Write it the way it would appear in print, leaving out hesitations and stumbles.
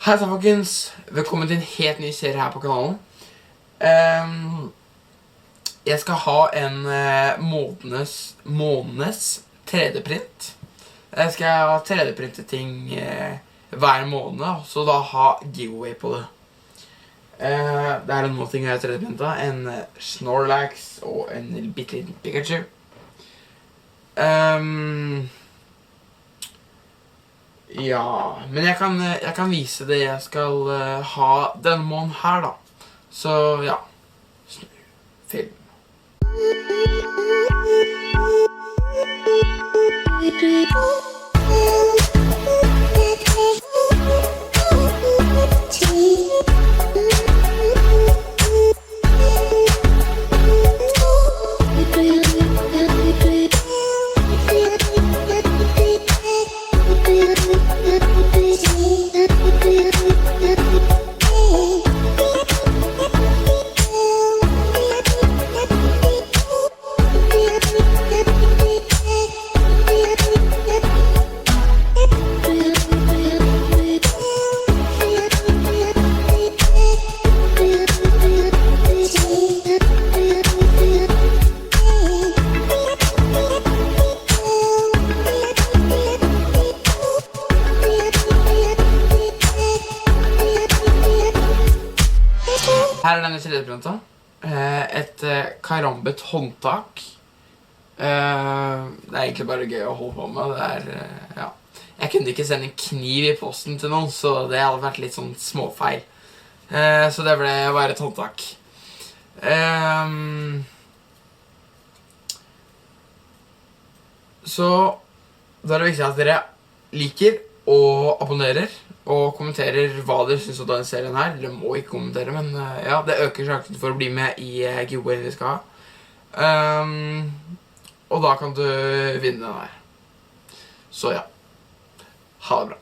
Hei sann folkens, velkommen til en helt ny serie her på kanalen. Jeg skal ha en månedens 3D-print. Jeg skal ha 3D-printet ting hver måned, og så da ha giveaway på det. Det er noen ting jeg har 3D-printet, en Snorlax og en bitteliten Pikachu. Ja, men jeg kan vise det jeg skal ha denne måneden her da. Så ja, film. Her er denne 3D-printa. Et karambet håndtak. Det er egentlig bare gøy å holde på med. Det er, ja. Jeg kunne ikke sende en kniv i posten til noen, så det hadde vært litt sånn småfeil. Så det ble bare et håndtak. Så da er det viktig at dere liker og abonnerer og kommenterer hva dere synes om denne serien her. Dere må ikke kommentere, men ja, det øker sjansen for å bli med i giveawayen vi skal ha. Og da kan du vinne den her. Så ja, ha det bra.